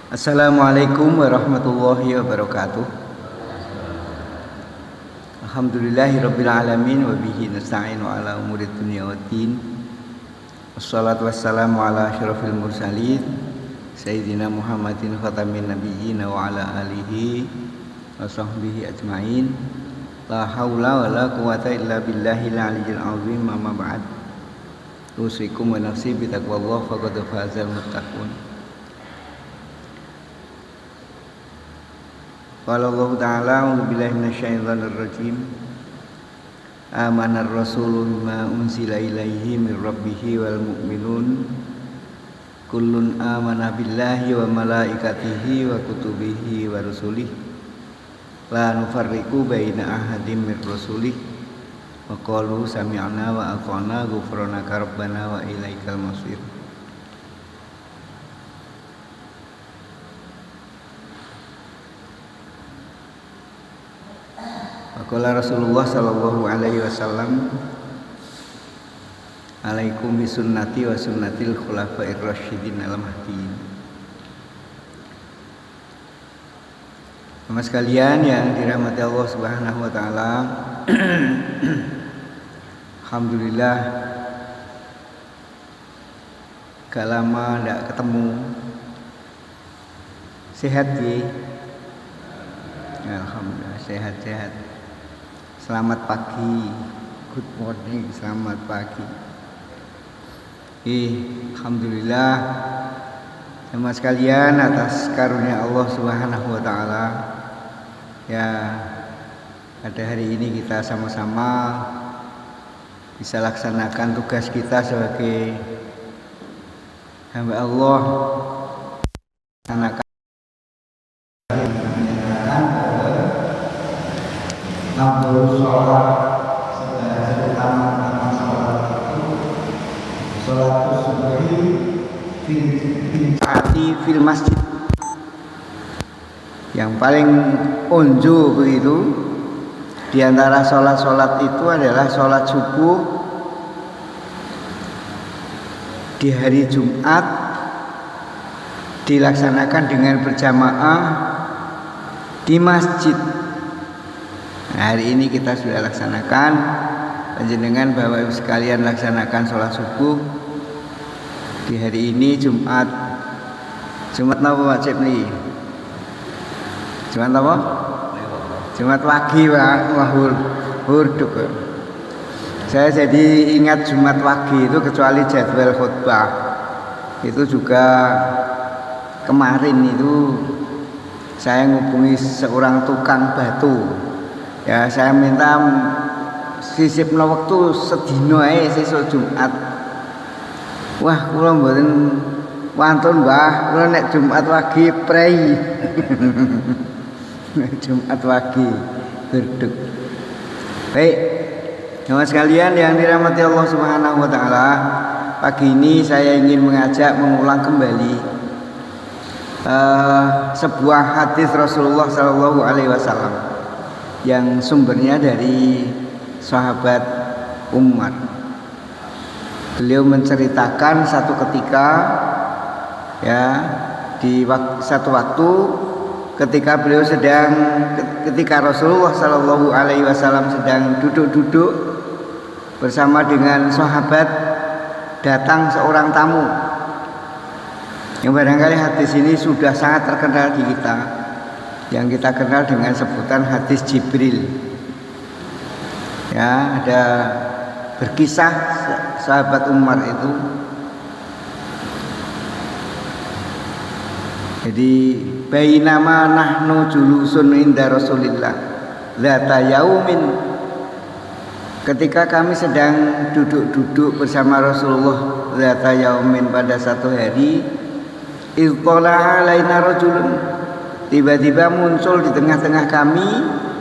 Assalamualaikum warahmatullahi wabarakatuh. Alhamdulillahirabbil alamin wa bihi nasta'inu ala umurid dunya waddin. Wassalatu wassalamu ala asyrafil mursalin sayyidina Muhammadin khatamin nabiyyin wa ala alihi wa sahbihi ajmain. La haula wala quwata illa billahil aliyyil azim. Amma ba'd. Usikum wa nafsi bi taqwallah faqad fazal muttaqun. Qala Allah Ta'ala a'udzu billahi minasyaitonir rajim. Amanar rasulu bima unzila ilaihi mir rabbih wal mu'minun kullun amana billahi wa malaikatihi wa kutubihi wa rusulihi la nufarriqu baina ahadin mir rusulihi wa qalu sami'na wa ata'na ghufranaka rabbana wa ilaikal masir. Qala Rasulullah sallallahu alaihi wasallam, alaikum bisunnati wa sunnatil khulafa'ir rasyidin al-mahdiyyin. Mas sekalian yang dirahmati Allah Subhanahu wa taala. Alhamdulillah gak lama ndak ketemu. Sehat ya? Alhamdulillah sehat-sehat. Selamat pagi, good morning, selamat pagi. Alhamdulillah sama sekalian atas karunia Allah Subhanahu wa taala. Ya, pada hari ini kita sama-sama bisa laksanakan tugas kita sebagai hamba Allah, laksanakan sholat terutama sholat itu sholat subuhi fil masjid. Yang paling unju begitu di antara sholat itu adalah sholat subuh di hari Jumat dilaksanakan dengan berjamaah di masjid. Nah, hari ini kita sudah laksanakan, panjenengan Bapak Ibu sekalian laksanakan sholat subuh di hari ini Jumat. Jumat apa Pak Cipli? Jumat apa? Jumat pagi Pak. Wah, hurduk. Saya jadi ingat Jumat pagi itu kecuali jadwal khutbah. Itu juga kemarin itu saya ngubungi seorang tukang batu. Ya, saya minta sisipno waktu sedina ae sesuk Jumat. Wah, kula mboten wantun, Mbah. Kula nek Jumat wagi prei. Jumat wagi berduk. Baik, jamaah sekalian yang dirahmati Allah Subhanahu wa taala, pagi ini saya ingin mengulang kembali sebuah hadis Rasulullah sallallahu alaihi wasallam yang sumbernya dari sahabat Umar. Beliau menceritakan satu ketika, ya, di satu waktu ketika Rasulullah Shallallahu Alaihi Wasallam sedang duduk-duduk bersama dengan sahabat, datang seorang tamu yang barangkali hadis ini sudah sangat terkenal di kita, yang kita kenal dengan sebutan hadis Jibril. Ya, ada berkisah sahabat Umar itu. Jadi bainama nahnu julusun inda Rasulillah dzata yaumin, ketika kami sedang duduk-duduk bersama Rasulullah dzata yaumin pada satu hari, iqtala alaina rajulun, tiba-tiba muncul di tengah-tengah kami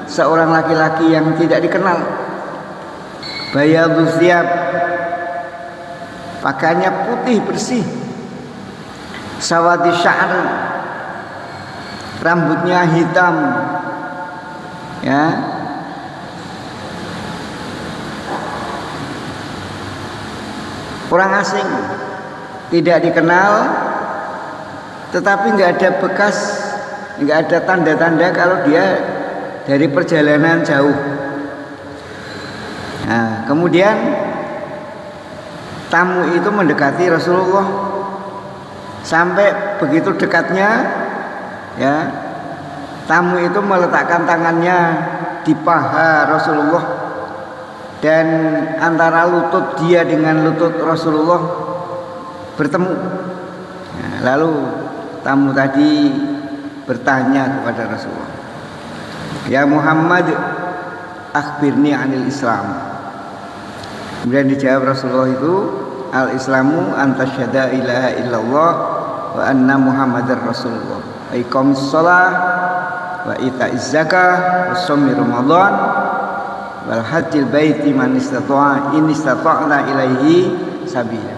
seorang laki-laki yang tidak dikenal. Bayadus thiyab, pakaiannya putih bersih. Sawadi sya'r, rambutnya hitam. Ya. orang asing, tidak dikenal, tetapi nggak ada bekas, nggak ada tanda-tanda kalau dia dari perjalanan jauh. Nah, kemudian tamu itu mendekati Rasulullah sampai begitu dekatnya, ya, tamu itu meletakkan tangannya di paha Rasulullah dan antara lutut dia dengan lutut Rasulullah bertemu. Nah, lalu tamu tadi bertanya kepada Rasulullah, "Ya Muhammad, akhbirni anil Islam." Kemudian dijawab Rasulullah itu, "Al-Islamu antasyhada ilaha illallah wa anna Muhammadar Rasulullah, wa iqamis shalah wa ita'iz zakah wa shaumi Ramadan wal hajjil baiti man istata'a in istata'na ilaihi sabila."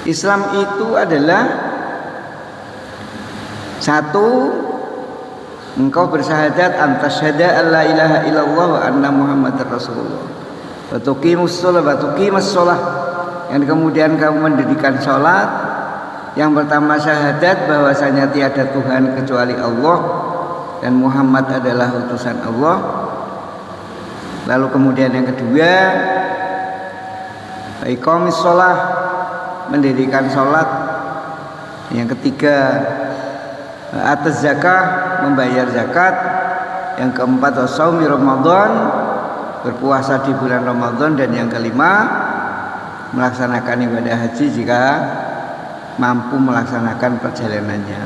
Islam itu adalah satu, engkau bersyahadat antasyhada alla ilaha illallah wa anna Muhammadar Rasulullah, wa tuqimus shalah, dan kemudian kamu mendirikan salat. Yang pertama syahadat bahwasanya tiada Tuhan kecuali Allah dan Muhammad adalah utusan Allah. Lalu kemudian yang kedua iqamis shalah, mendirikan salat. Yang ketiga atas zakah, membayar zakat. Yang keempat shaumi Ramadan, berpuasa di bulan Ramadan. Dan yang kelima melaksanakan ibadah haji jika mampu melaksanakan perjalanannya.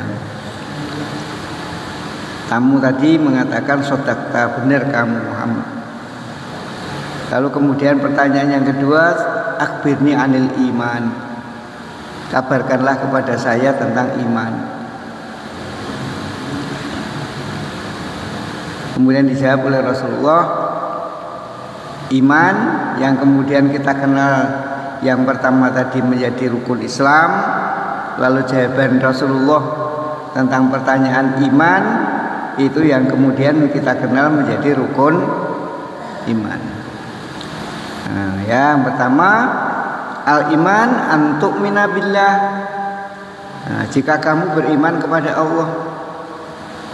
Tamu tadi mengatakan sodakta, benar kamu Muhammad. Lalu kemudian pertanyaan yang kedua, akhbirni anil iman, kabarkanlah kepada saya tentang iman. Kemudian dijawab oleh Rasulullah, iman yang kemudian kita kenal yang pertama tadi menjadi rukun Islam. Lalu jawaban Rasulullah tentang pertanyaan iman itu yang kemudian kita kenal menjadi rukun iman. Nah, yang pertama al-iman antuk minabillah. Nah, jika kamu beriman kepada Allah,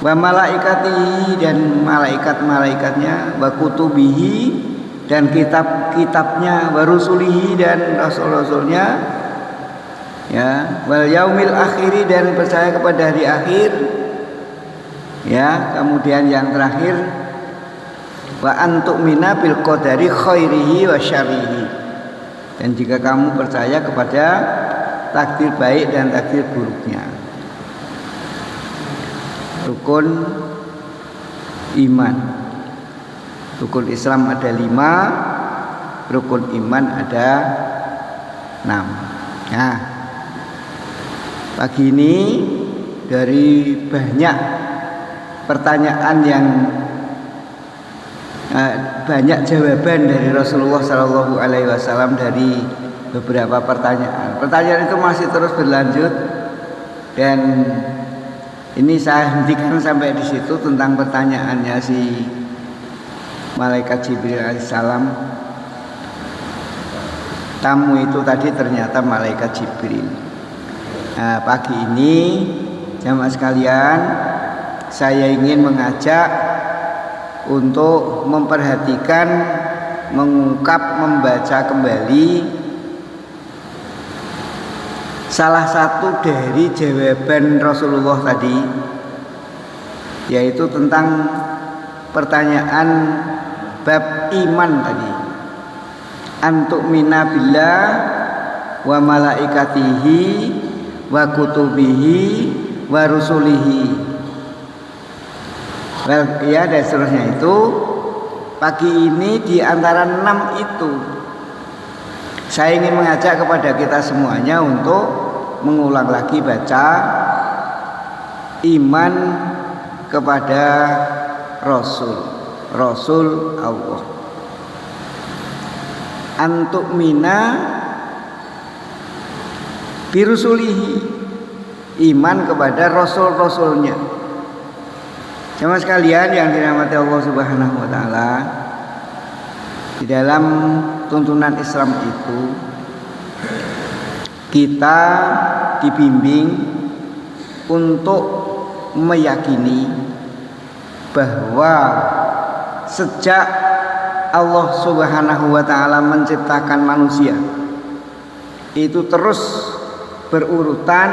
wa malaikatihi, dan malaikat-malaikatnya, wa kutubihi, dan kitab-kitabnya, wa rusulihi, dan rasul-rasulnya, ya, wal yaumil akhiri, dan percaya kepada hari akhir, ya. Kemudian yang terakhir wa antu'mina bil qadari khairihi wa syarrihi, dan jika kamu percaya kepada takdir baik dan takdir buruknya. Rukun iman, rukun Islam ada 5, rukun iman ada 6. Nah, pagi ini dari banyak pertanyaan yang banyak jawaban dari Rasulullah Shallallahu Alaihi Wasallam dari beberapa pertanyaan. Pertanyaan itu masih terus berlanjut dan ini saya hentikan sampai di situ tentang pertanyaannya si malaikat Jibril alaihissalam. Tamu itu tadi ternyata malaikat Jibril. Nah, pagi ini jamaah sekalian, saya ingin mengajak untuk memperhatikan, mengungkap, membaca kembali salah satu dari jawaban Rasulullah tadi, yaitu tentang pertanyaan bab iman tadi. Antu'mina billah wa malaikatihi wa kutubihi wa rusulihi. Well, ya, dan seterusnya itu. Pagi ini di antara 6 itu saya ingin mengajak kepada kita semuanya untuk mengulang lagi baca iman kepada Rasul Allah. Antu'mina birusulihi, iman kepada rasul-rasulnya. Jemaah sekalian yang dirahmati Allah Subhanahu wa taala, di dalam tuntunan Islam itu kita dibimbing untuk meyakini bahwa sejak Allah Subhanahu wa taala menciptakan manusia itu terus berurutan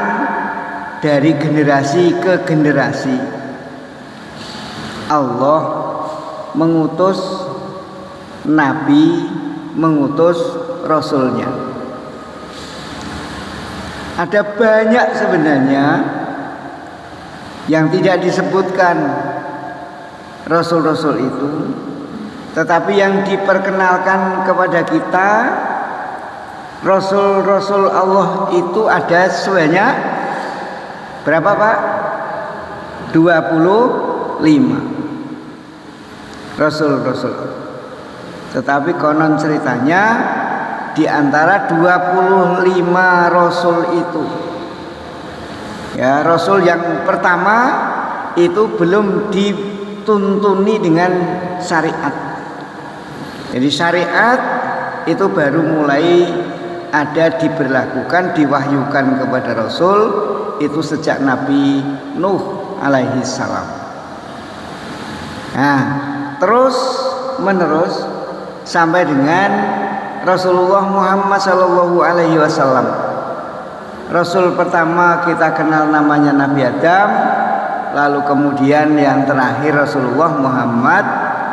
dari generasi ke generasi. Allah mengutus nabi, mengutus rasulnya. Ada banyak sebenarnya yang tidak disebutkan rasul-rasul itu, tetapi yang diperkenalkan kepada kita rasul-rasul Allah itu ada sebanyak berapa Pak? 25 rasul-rasul. Tetapi konon ceritanya di antara 25 rasul itu, ya, rasul yang pertama itu belum dituntuni dengan syariat. Jadi syariat itu baru mulai ada, diberlakukan, diwahyukan kepada rasul itu sejak Nabi Nuh alaihi salam. Nah, terus menerus sampai dengan Rasulullah Muhammad sallallahu alaihi wasallam. Rasul pertama kita kenal namanya Nabi Adam, lalu kemudian yang terakhir Rasulullah Muhammad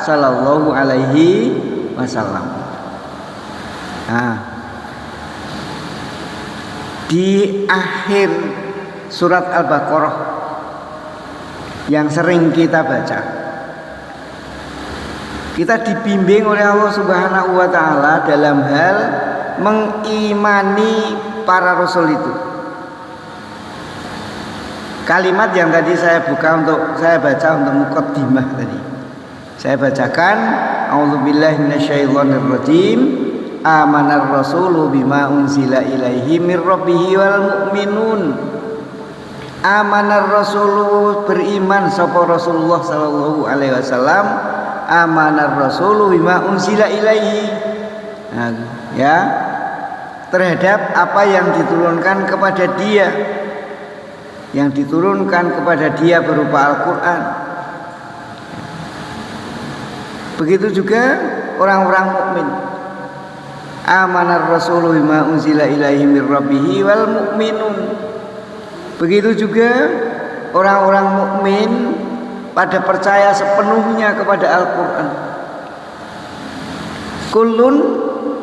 sallallahu alaihi wasallam. Nah, di akhir surat Al-Baqarah yang sering kita baca, kita dibimbing oleh Allah Subhanahu wa taala dalam hal mengimani para rasul itu. Kalimat yang tadi saya baca untuk muqaddimah tadi. Saya bacakan, a'udzubillahi minasyaitonirrajim. Amanar rasulu bima unzila ilaihi mir rabbihi wal mu'minun. Amanar rasulu, beriman sapa Rasulullah sallallahu alaihi wasallam. Amanar rasulu bima unzila ilaihi, nah, ya, terhadap apa yang diturunkan kepada dia, yang diturunkan kepada dia berupa Al-Quran. Begitu juga orang-orang mukmin. Amanar rasulu bima unzila ilaihi mir rabbihi wal mu'minun. Begitu juga orang-orang mukmin pada percaya sepenuhnya kepada Al-Quran. Kullun,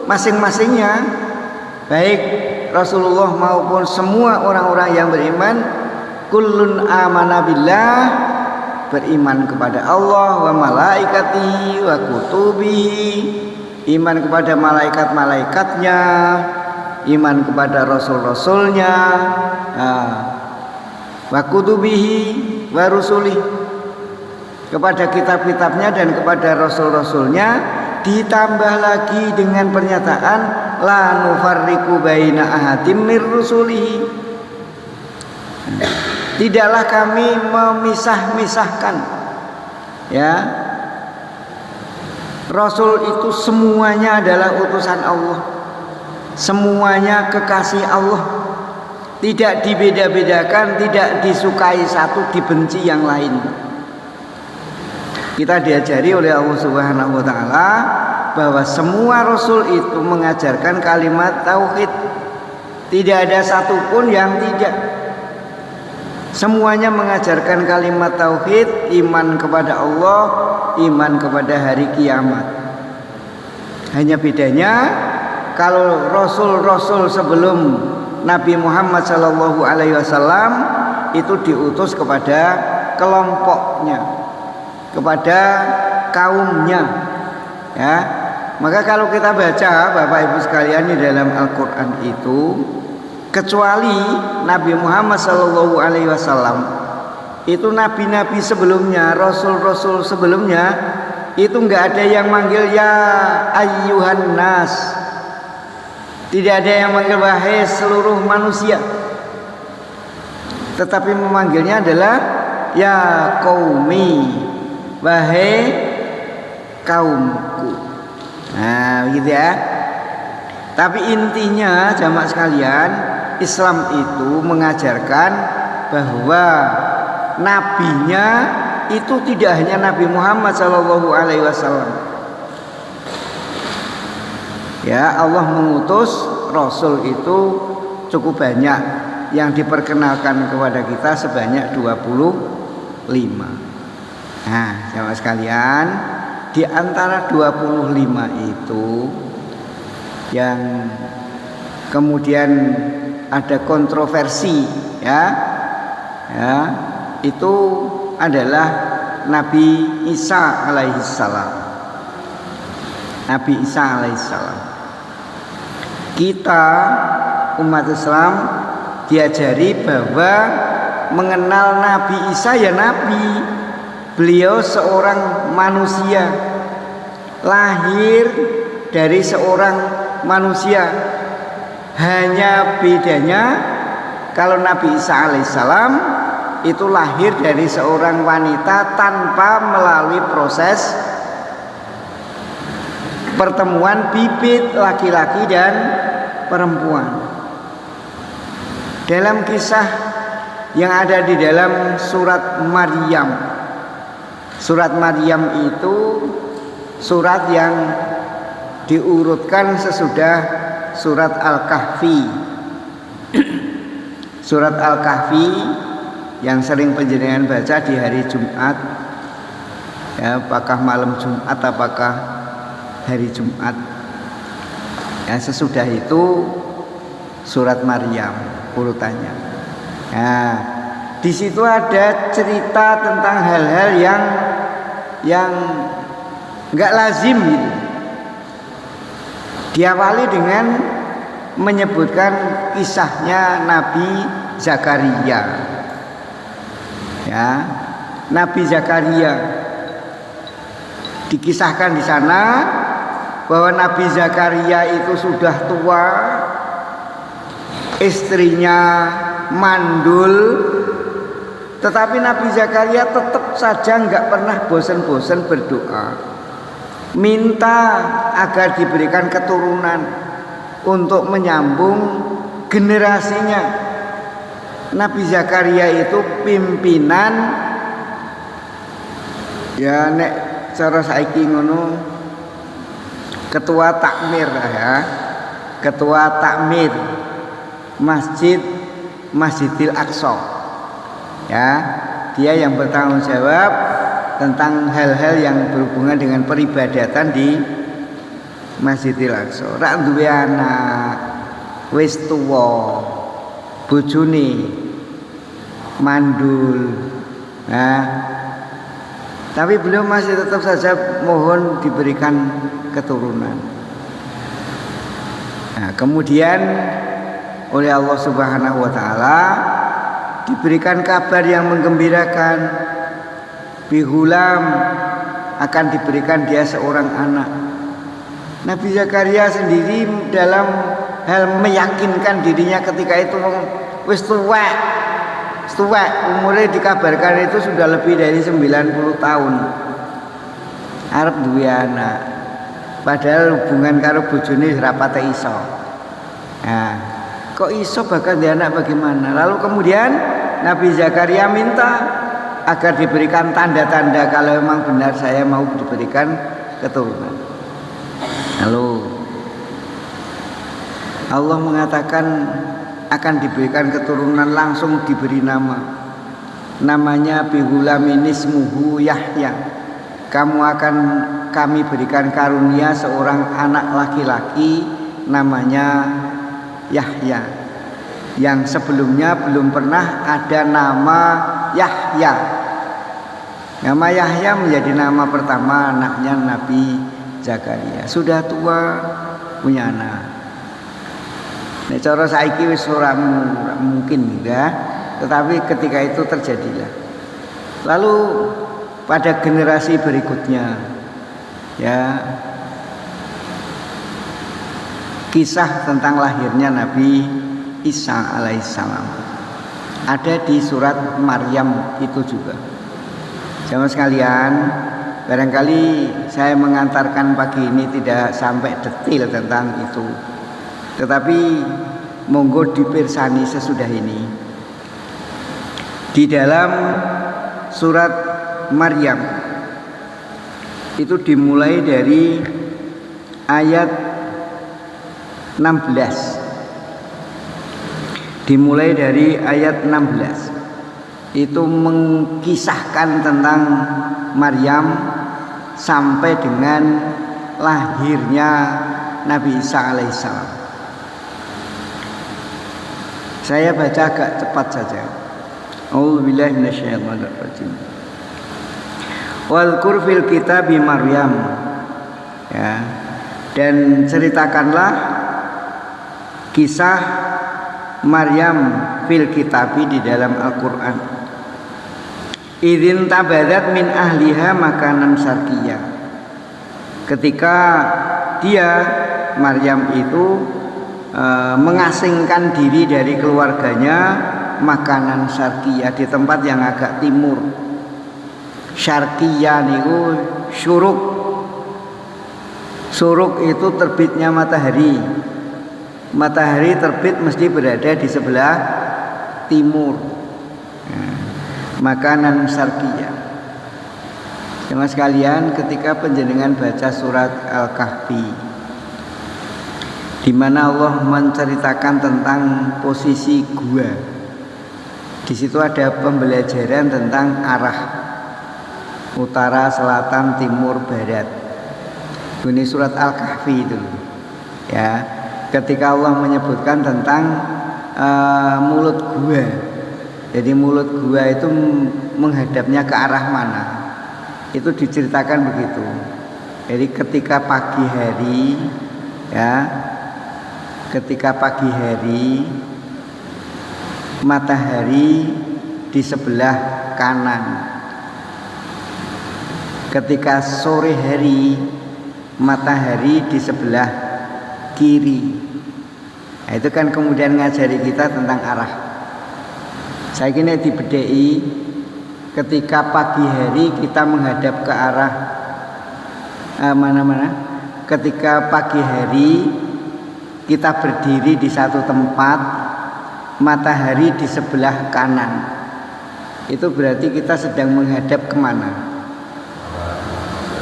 masing-masingnya, baik Rasulullah maupun semua orang-orang yang beriman, kullun amana billah, beriman kepada Allah wa malaikatihi wa kutubihi, iman kepada malaikat-malaikatnya, iman kepada rasul-rasulnya, wa kutubihi wa rusulih, kepada kitab-kitabnya dan kepada rasul-rasulnya, ditambah lagi dengan pernyataan la nufarriqu baina ahadim mir rusulihi, tidaklah kami memisah-misahkan, ya, rasul itu semuanya adalah utusan Allah, semuanya kekasih Allah, tidak dibeda-bedakan, tidak disukai satu, dibenci yang lain. Kita diajari oleh Allah Subhanahu wa taala bahwa semua rasul itu mengajarkan kalimat tauhid. Tidak ada satupun yang tidak. Semuanya mengajarkan kalimat tauhid, iman kepada Allah, iman kepada hari kiamat. Hanya bedanya kalau rasul-rasul sebelum Nabi Muhammad sallallahu alaihi wasallam itu diutus kepada kelompoknya, kepada kaumnya, ya. Maka kalau kita baca Bapak Ibu sekalian di dalam Al-Quran itu, kecuali Nabi Muhammad sallallahu alaihi wasallam, itu nabi-nabi sebelumnya, rasul-rasul sebelumnya itu enggak ada yang manggil ya ayyuhan nas, tidak ada yang manggil wahai seluruh manusia, tetapi memanggilnya adalah ya qaumi, wahai kaumku. Nah, begitu ya. Tapi intinya jamaah sekalian, Islam itu mengajarkan bahwa nabinya itu tidak hanya Nabi Muhammad SAW. Ya, Allah mengutus Rasul itu cukup banyak, yang diperkenalkan kepada kita sebanyak 25. Nah, jamaah sekalian, di antara 25 itu yang kemudian ada kontroversi, ya, itu adalah Nabi Isa alaihissalam. Nabi Isa alaihissalam. Kita umat Islam diajari bahwa mengenal Nabi Isa ya Nabi. Beliau seorang manusia, lahir dari seorang manusia. Hanya bedanya kalau Nabi Isa alaihissalam itu lahir dari seorang wanita tanpa melalui proses pertemuan bibit laki-laki dan perempuan. Dalam kisah yang ada di dalam surat Maryam, surat Maryam itu surat yang diurutkan sesudah surat Al-Kahfi. Surat Al-Kahfi yang sering panjenengan baca di hari Jumat, ya, apakah malam Jumat, apakah hari Jumat. Ya, sesudah itu surat Maryam urutannya. Nah, di situ ada cerita tentang hal-hal yang nggak lazim gitu. Diawali dengan menyebutkan kisahnya Nabi Zakaria. Ya, Nabi Zakaria dikisahkan di sana bahwa Nabi Zakaria itu sudah tua, istrinya mandul, tetapi Nabi Zakaria tetap saja nggak pernah bosan-bosan berdoa, minta agar diberikan keturunan untuk menyambung generasinya. Nabi Zakaria itu pimpinan, ya nek cara saiki ngono, ketua takmir, ya, ketua takmir Masjidil Aqsa. Ya, dia yang bertanggung jawab tentang hal-hal yang berhubungan dengan peribadatan di Masjidil Aqsa. Rak duwe anak, wis tuwa, bojone mandul. Nah, tapi beliau masih tetap saja mohon diberikan keturunan. Nah, kemudian oleh Allah Subhanahu wa taala diberikan kabar yang menggembirakan, bihulam, akan diberikan dia seorang anak. Nabi Zakaria sendiri dalam hal meyakinkan dirinya ketika itu wis tuwek, umurnya dikabarkan itu sudah lebih dari 90 tahun. Arep duwe anak. Padahal hubungan karo bojone rapate iso. Nah, kok iso bakal dia anak bagaimana? Lalu kemudian Nabi Zakaria minta agar diberikan tanda-tanda kalau memang benar saya mau diberikan keturunan. Lalu Allah mengatakan akan diberikan keturunan, langsung diberi nama. Namanya bihulamin ismuhu Yahya. Kami berikan karunia seorang anak laki-laki namanya Yahya, yang sebelumnya belum pernah ada nama Yahya. Nama Yahya menjadi nama pertama anaknya Nabi Zakaria. Sudah tua punya anak. Nek cara saiki wis ora mungkin ya, tetapi ketika itu terjadilah. Lalu pada generasi berikutnya, ya, kisah tentang lahirnya Nabi Isa alaihissalam ada di surat Maryam itu juga. Jamaah sekalian, barangkali saya mengantarkan pagi ini tidak sampai detail tentang itu, tetapi monggo dipirsani sesudah ini. Di dalam surat Maryam itu dimulai dari ayat 16. Dimulai dari ayat 16. Itu mengkisahkan tentang Maryam sampai dengan lahirnya Nabi Isa alaihissalam. Saya baca agak cepat saja. A'udzubillahi minasyaitonirrajim. Wal fil kitabi Maryam. Ya. Dan ceritakanlah kisah Maryam fil kitabi di dalam Al-Qur'an. Idzin tabadat min ahliha makanan syarqiyah. Ketika dia Maryam itu mengasingkan diri dari keluarganya makanan syarqiyah, di tempat yang agak timur. Syarqiyah niku syuruk. Syuruk itu terbitnya matahari. Matahari terbit mesti berada di sebelah timur. Makanan syarqiyah. Jemaah sekalian, ketika panjenengan baca surat Al-Kahfi, di mana Allah menceritakan tentang posisi gua, di situ ada pembelajaran tentang arah utara, selatan, timur, barat. Ini surat Al-Kahfi itu, ya. Ketika Allah menyebutkan tentang mulut gua, jadi mulut gua itu menghadapnya ke arah mana? Itu diceritakan begitu. Jadi ketika pagi hari, ya, ketika pagi hari matahari di sebelah kanan. Ketika sore hari matahari di sebelah kiri. Nah, itu kan kemudian ngajari kita tentang arah. Saya kira di BDI ketika pagi hari kita menghadap ke arah mana-mana. Ketika pagi hari kita berdiri di satu tempat, matahari di sebelah kanan. Itu berarti kita sedang menghadap kemana?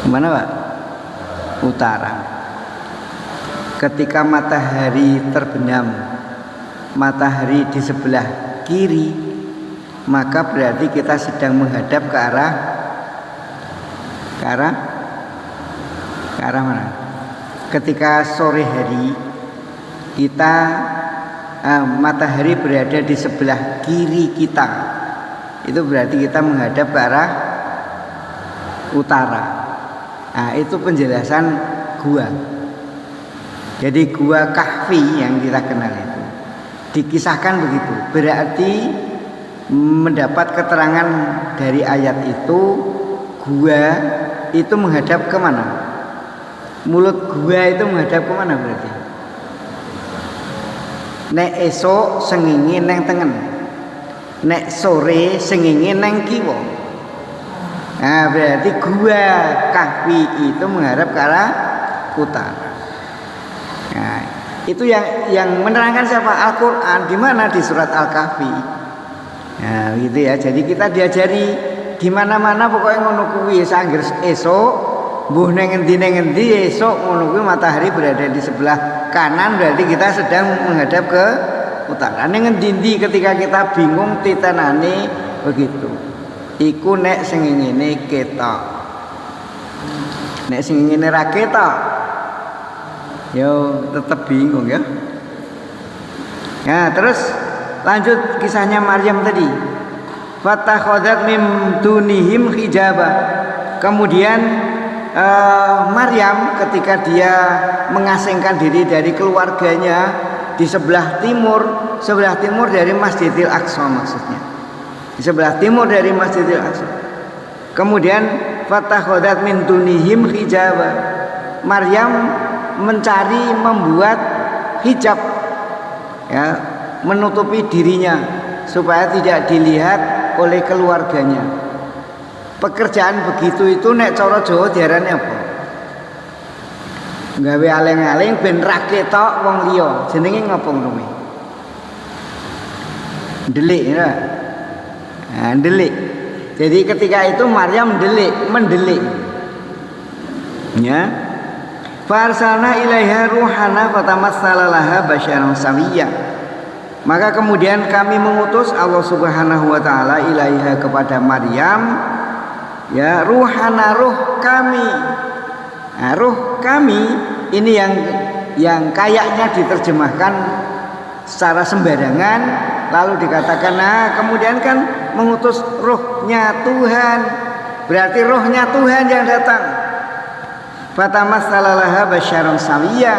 Kemana, Pak? Utara. Ketika matahari terbenam, matahari di sebelah kiri, maka berarti kita sedang menghadap ke arah mana? Ketika sore hari kita matahari berada di sebelah kiri kita, itu berarti kita menghadap ke arah utara. Nah, itu penjelasan gua. Jadi gua Kahfi yang kita kenal itu dikisahkan begitu. Berarti mendapat keterangan dari ayat itu, gua itu menghadap ke mana? Mulut gua itu menghadap ke mana berarti? Nek esok sengenge neng tengen, nek sore sengenge neng kiwa. Nah, berarti gua Kahfi itu menghadap ke arah utara. Nah, itu yang menerangkan siapa? Al-Qur'an. Di mana? Di surat Al-Kahfi. Nah, gitu ya. Jadi kita diajari di mana-mana pokoknya ngono kuwi sanggir esok, mbuh ning ngendi esok ngono kuwi matahari berada di sebelah kanan, berarti kita sedang menghadap ke utara. Ning ngendi ketika kita bingung titenane begitu. Iku nek sing ngene ketok. Nek sing ngene ra ketok, yo tetap bingung ya. Nah, terus lanjut kisahnya Maryam tadi. Fatakhadat mim dunihim hijaba. Kemudian Maryam ketika dia mengasingkan diri dari keluarganya di sebelah timur dari Masjidil Aqsa maksudnya. Di sebelah timur dari Masjidil Aqsa. Kemudian fatakhadat min dunihim hijaba. Maryam mencari membuat hijab, ya, menutupi dirinya supaya tidak dilihat oleh keluarganya. Pekerjaan begitu itu nek cara Jawa diarani apa? Gawe aling-aling ben ra ketok wong liya. Jenenge ngopo ngono? Delik ya. Nah, delik. Jadi ketika itu Maryam mendelik. Ya. Farsalna ilaiha ruhana fatamassala laha basyaran sawiyya. Maka kemudian kami mengutus Allah Subhanahu wa taala ilaiha kepada Maryam, ya, ruhana, ruh kami. Nah, ruh kami ini yang kayaknya diterjemahkan secara sembarangan, lalu dikatakan, nah kemudian kan mengutus ruhnya Tuhan, berarti ruhnya Tuhan yang datang. Fatamassala laha basyaran sawiyya,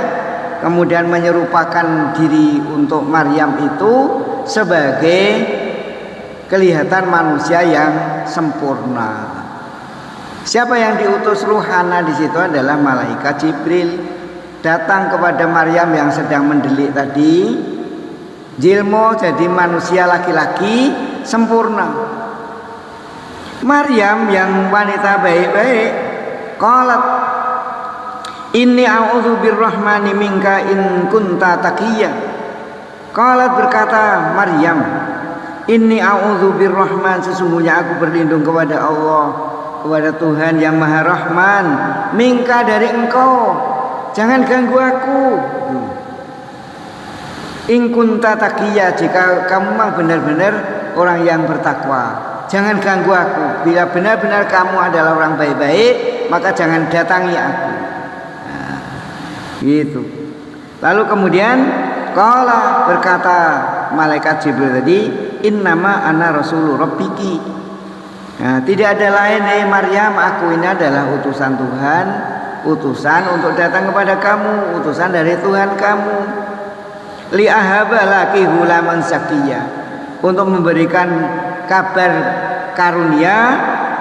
kemudian menyerupakan diri untuk Maryam itu sebagai kelihatan manusia yang sempurna. Siapa yang diutus ruhana di situ adalah malaikat Jibril, datang kepada Maryam yang sedang mendelik tadi, jilmo jadi manusia laki-laki sempurna. Maryam yang wanita baik-baik, qalat inni a'udzu birrahmani minka in kunta taqiyya. Qalat, berkata Maryam, inni a'udzu birrahman, sesungguhnya aku berlindung kepada Allah, kepada Tuhan yang Maha Rahman, minka, dari engkau, jangan ganggu aku. In kunta taqiyya, jika kamu memang benar-benar orang yang bertakwa, jangan ganggu aku. Bila benar-benar kamu adalah orang baik-baik, maka jangan datangi aku. Gitu. Lalu kemudian qala, berkata malaikat Jibril tadi, innama ana rasulu rabbiki. Nah, tidak ada lain, Maryam, aku ini adalah utusan Tuhan, utusan untuk datang kepada kamu, utusan dari Tuhan kamu. Li ahaba laki hulaman zakiyya, untuk memberikan kabar karunia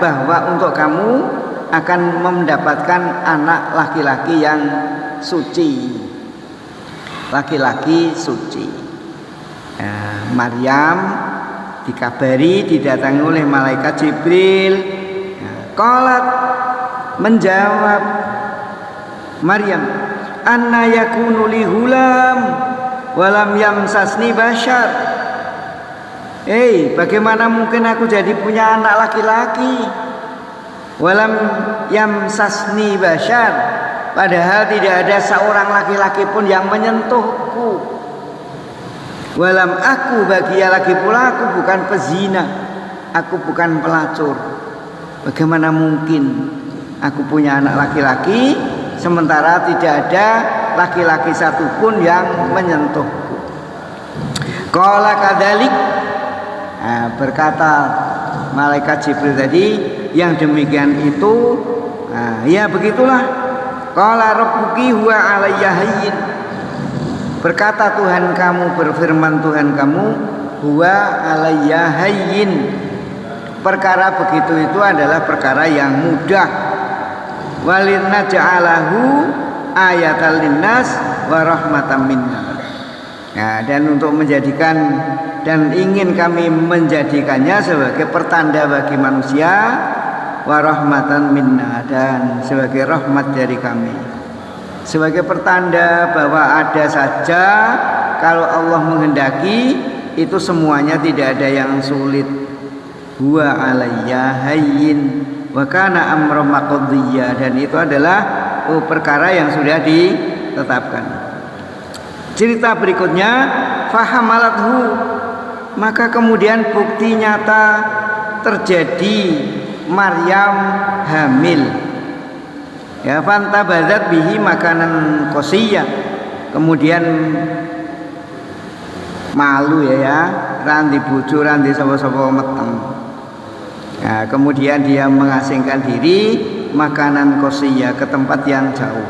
bahwa untuk kamu akan mendapatkan anak laki-laki yang suci, laki-laki suci. Maryam dikabari, didatangi oleh malaikat Jibril. Qalat, menjawab Maryam, anna yakunu li hulam walam yamsasni bashar. Bagaimana mungkin aku jadi punya anak laki-laki, walam yamsasni bashar, padahal tidak ada seorang laki-laki pun yang menyentuhku. Walam aku, bagia lagi pula aku bukan pezina, aku bukan pelacur. Bagaimana mungkin aku punya anak laki-laki sementara tidak ada laki-laki satupun yang menyentuhku. Qala kadzalik, berkata malaikat Jibril tadi yang demikian itu, ya begitulah. Qala rabbuki huwa alayya hayyin, berkata Tuhan kamu, berfirman Tuhan kamu, huwa alayya hayyin, perkara begitu itu adalah perkara yang mudah. Walinna ja'alahu ayatal linnas wa rahmatan minna. Nah, dan untuk menjadikan, dan ingin kami menjadikannya sebagai pertanda bagi manusia, wa rahmatan minna, dan sebagai rahmat dari kami, sebagai pertanda bahwa ada saja kalau Allah menghendaki itu semuanya tidak ada yang sulit. Huwa alayya hayyin wa kana amran maqdiyya, dan itu adalah perkara yang sudah ditetapkan. Cerita berikutnya, fahamalathu, maka kemudian bukti nyata terjadi, Maryam hamil. Ya, fantabadzat bihi makanan qasiyya, kemudian malu ya, ranti bojo ranti sapa-sapa meteng. Nah, kemudian dia mengasingkan diri makanan qasiyya, ke tempat yang jauh.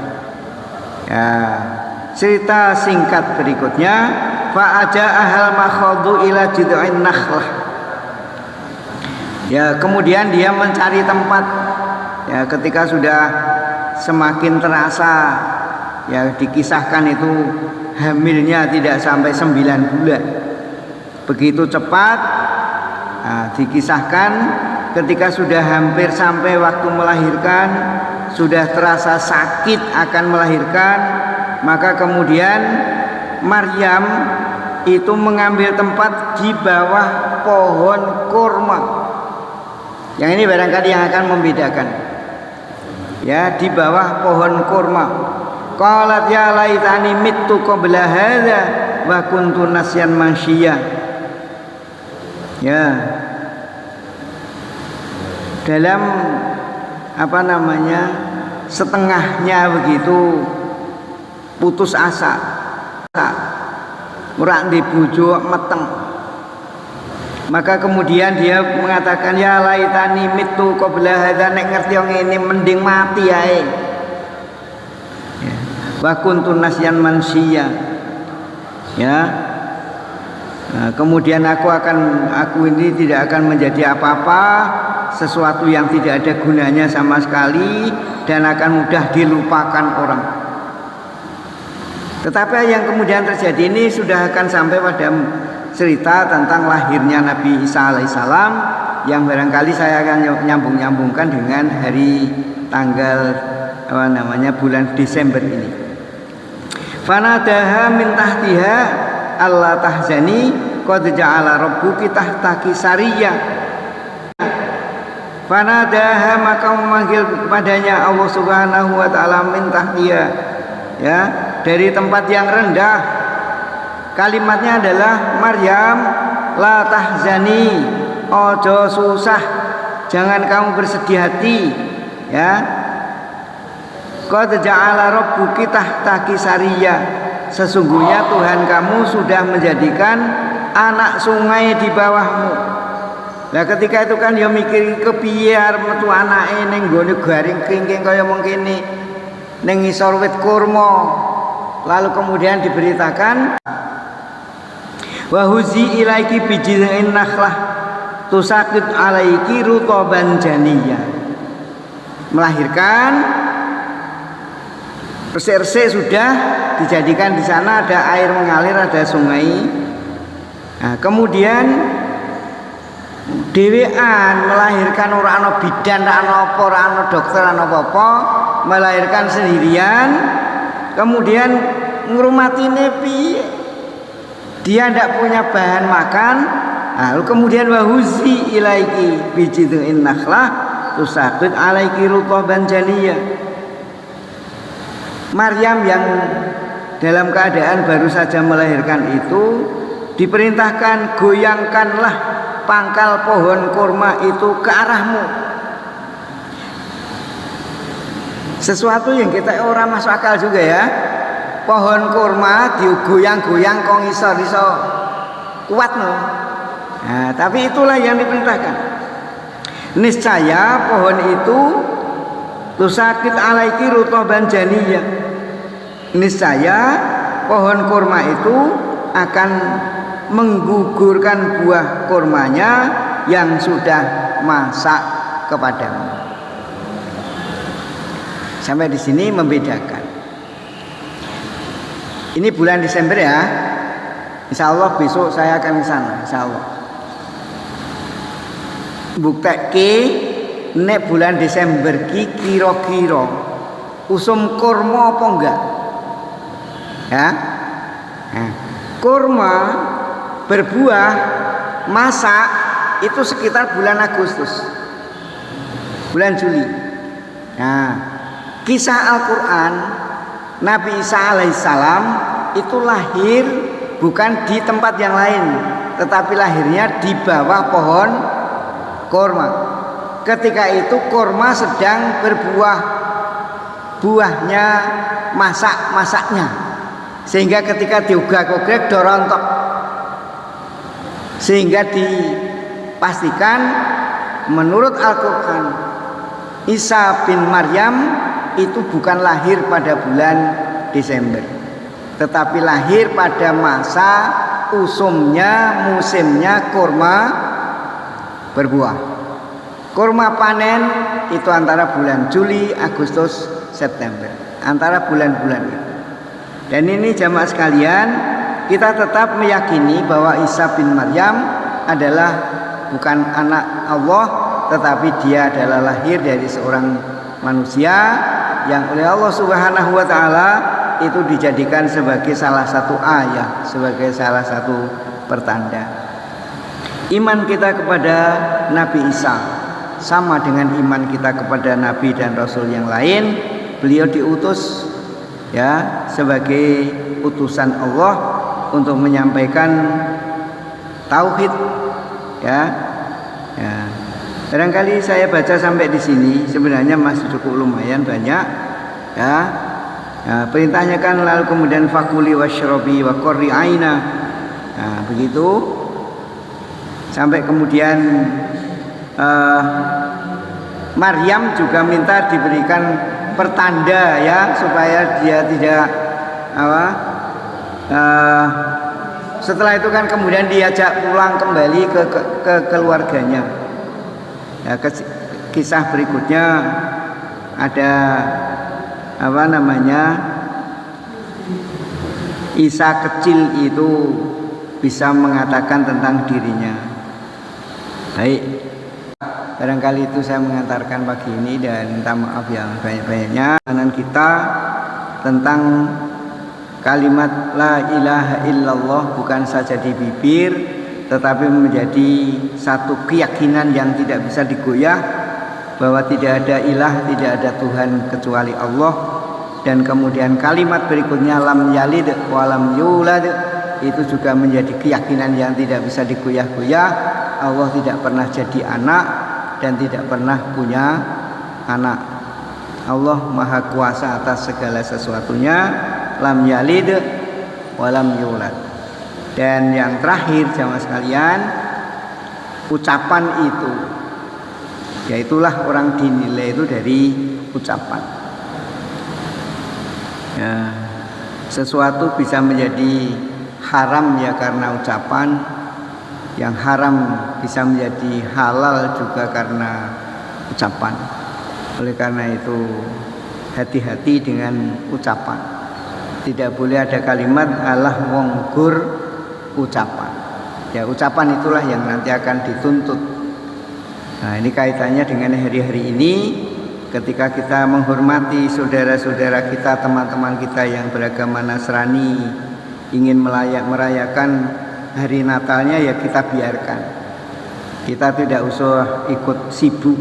Ya, cerita singkat berikutnya, fa aja ahal makhadu ila jid'in nakhlah. Ya, kemudian dia mencari tempat. Ya, ketika sudah semakin terasa, ya dikisahkan itu hamilnya tidak sampai 9 bulan, begitu cepat. Dikisahkan ketika sudah hampir sampai waktu melahirkan, sudah terasa sakit akan melahirkan, maka kemudian Maryam itu mengambil tempat di bawah pohon kurma. Yang ini barangkali yang akan membedakan. Ya, di bawah pohon kurma. Qalat ya laitani mittu qabla hadza wa kuntu nasyan mansiyah. Ya. Dalam apa namanya? Setengahnya begitu putus asa. Ora ndek bojo meteng. Maka kemudian dia mengatakan ya laitani mittu qabla hadza, nek ngerti yang ini mending mati ae. Ya. Wa kuntu nasyan mansiyah. Ya. Nah, kemudian aku ini tidak akan menjadi apa-apa, sesuatu yang tidak ada gunanya sama sekali dan akan mudah dilupakan orang. Tetapi yang kemudian terjadi ini sudah akan sampai pada cerita tentang lahirnya Nabi Isa alaihissalam, yang barangkali saya akan nyambung-nyambungkan dengan hari tanggal bulan Desember ini. Fanadaha min tahtiha alla tahzani qad ja'ala rabbuki tahtaki sariyah. Fanadaha, maka memanggil padanya Allah Subhanahu wa taala min tahtiha, ya, dari tempat yang rendah. Kalimatnya adalah Maryam la tahzani, ojo susah, jangan kamu bersedih hati, ya. Qad ja'ala rabbuki tahtaki sariyah, sesungguhnya Tuhan kamu sudah menjadikan anak sungai di bawahmu. Nah ketika itu kan ya mikir kepiye arep metu anake ning nggone garing kringking kaya mengkene ning ngisor wit kurma. Lalu kemudian diberitakan wa huzi ilaiki bijil'in nakhlah tusaqit alaiki rutaban janiyah. Melahirkan resik-resik sudah dijadikan di sana, ada air mengalir, ada sungai. Nah, kemudian dhewean melahirkan ora ana bidan, ora ana apa, ora ana dokter, ora ana apa-apa, melahirkan sendirian. Kemudian ngrumatine piye? Dia tidak punya bahan makan. Lalu kemudian wahuzi ilaiki bijid'in nakhlah tusaqit alaiki rutaban janiyah. Maryam yang dalam keadaan baru saja melahirkan itu diperintahkan goyangkanlah pangkal pohon kurma itu ke arahmu. Sesuatu yang kita orang masuk akal juga ya. Pohon kurma digoyang-goyang kok iso kuat no. Nah, tapi itulah yang diperintahkan. Niscaya pohon itu tusaqit alaiki rutaban janiyah. Niscaya pohon kurma itu akan menggugurkan buah kurmanya yang sudah masak kepadamu. Sampai di sini membedakan. Ini bulan Desember ya. Insya Allah besok saya akan ke sana. Insya Allah. Bukteke nek bulan Desember ki kira-kira usum kurma apa enggak? Ya. Nah, kurma berbuah masak itu sekitar bulan Agustus, bulan Juli. Nah, kisah Al-Quran Nabi Isa alaihissalam itu lahir bukan di tempat yang lain, tetapi lahirnya di bawah pohon kurma. Ketika itu kurma sedang berbuah, buahnya masaknya, sehingga ketika diugak-ugak dorontok, sehingga dipastikan menurut Al-Quran Isa bin Maryam itu bukan lahir pada bulan Desember, tetapi lahir pada masa musimnya kurma berbuah. Kurma panen itu antara bulan Juli, Agustus, September, antara bulan-bulan itu. Dan ini jamaah sekalian, kita tetap meyakini bahwa Isa bin Maryam adalah bukan anak Allah, tetapi dia adalah lahir dari seorang manusia yang oleh Allah Subhanahu wa taala itu dijadikan sebagai salah satu ayat, sebagai salah satu pertanda. Iman kita kepada Nabi Isa sama dengan iman kita kepada nabi dan rasul yang lain. Beliau diutus ya sebagai utusan Allah untuk menyampaikan tauhid ya. Ya. Barangkali saya baca sampai di sini sebenarnya masih cukup lumayan banyak ya. Nah, perintahnya kan lalu kemudian fakuli washrobi wa qurri aina. Nah, begitu sampai kemudian Maryam juga minta diberikan pertanda ya supaya dia tidak setelah itu kan kemudian diajak pulang kembali ke keluarganya. Ya, kisah berikutnya ada Isa kecil itu bisa mengatakan tentang dirinya. Baik, barangkali itu saya mengantarkan pagi ini dan minta maaf yang banyak-banyaknya. Kanan kita tentang kalimat la ilaha illallah bukan saja di bibir, tetapi menjadi satu keyakinan yang tidak bisa digoyah bahwa tidak ada ilah, tidak ada Tuhan kecuali Allah. Dan kemudian kalimat berikutnya lam yalid wa lam yulad, itu juga menjadi keyakinan yang tidak bisa digoyah-goyah. Allah tidak pernah jadi anak dan tidak pernah punya anak. Allah Maha Kuasa atas segala sesuatunya. Lam yalid wa lam yulad. Dan yang terakhir jamaah sekalian, ucapan itu, yaitulah orang dinilai itu dari ucapan. Ya, sesuatu bisa menjadi haram ya karena ucapan, yang haram bisa menjadi halal juga karena ucapan. Oleh karena itu hati-hati dengan ucapan. Tidak boleh ada kalimat alah wong gur ucapan. Ya, ucapan itulah yang nanti akan dituntut. Nah, ini kaitannya dengan hari-hari ini. Ketika kita menghormati saudara-saudara kita, teman-teman kita yang beragama Nasrani ingin merayakan hari Natalnya, ya kita biarkan. Kita tidak usah ikut sibuk.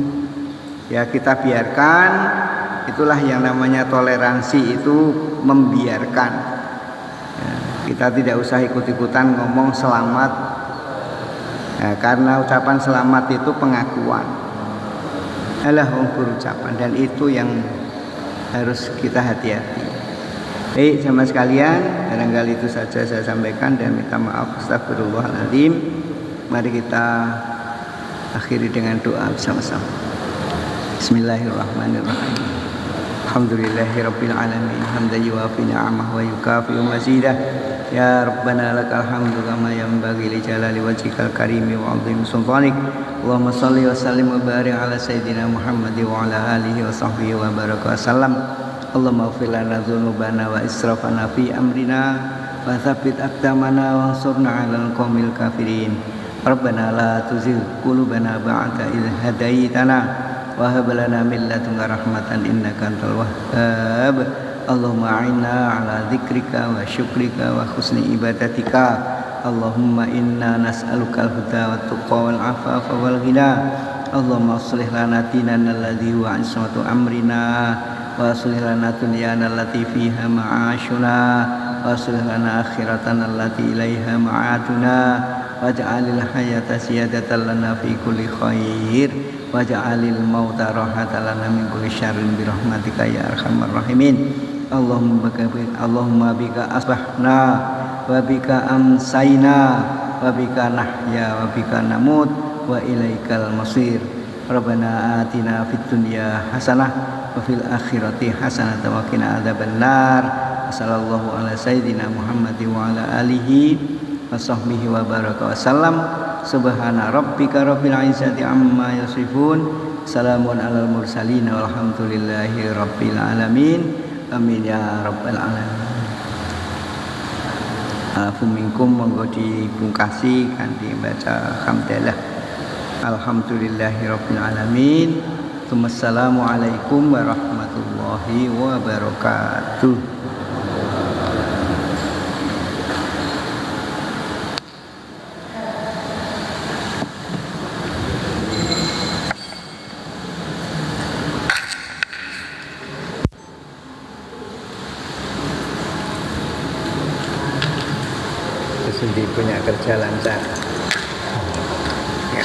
Ya, kita biarkan. Itulah yang namanya toleransi, itu membiarkan. Ya, kita tidak usah ikut-ikutan ngomong selamat. Ya, karena ucapan selamat itu pengakuan. Alah ungkur ucapan, dan itu yang harus kita hati-hati. Baik jemaah sekalian, barangkali itu saja saya sampaikan dan minta maaf. Astagfirullahaladzim. Mari kita akhiri dengan doa bersama-sama. Bismillahirrahmanirrahim. Alhamdulillahirabbil alamin, hamdan yuwafi ni'amah wa yukafi'u mazidah. Ya Rabbana lakal hamdu kama yanbaghi li jalali wajhikal karimi wa 'azimi sultanik. Allahumma shalli wa sallim wa barik ala sayyidina Muhammad wa ala alihi wa sahbihi wa baraka wasallam. Allahumma ighfir lana dzunubana wa israfana fi amrina wa tsabbit aqdamana wa ansurna 'alal qaumil kafirin. Rabbana la tuzigh qulubana ba'da idh hadaitana wa hab lana min ladunka rahmatan innaka antal wahhab. Allahumma a'inna ala dzikrika wa syukrika wa husni ibadatika. Allahumma inna nas'aluka al-huda wa tuqa wal afafa wal ghina. Allahumma aslih lana dinana alladhi huwa ismatu amrina wa aslih lana dunyana allati fiha ma'ashuna wa aslih lana akhiratana allati ilaiha ma'aduna waj'alil hayata ziyadatan lana fi kulli khair waj'alil mauta rahatan lana min kulli syarrin bi rahmatika ya arhamar rahimin. Allahumma bika asbahna wa bika amsayna wa bika nahya wa bika namut wa ilaikal masir. Rabbana atina fid dunya hasanah wa fil akhirati hasanah wa qina adzabannar. Sallallahu ala sayyidina Muhammad wa ala alihi wa sahbihi wa baraka wasallam. Subhana rabbika rabbil izzati amma yasifun. Salamun alal mursalin walhamdulillahi rabbil alamin. Amin ya rabbal alamin. Alhamdulillah monggo dipungkasi kanthi baca hamdalah. Alhamdulillahi rabbil alamin. Assalamualaikum warahmatullahi wabarakatuh. Sundi punya kerja lancar. Ya,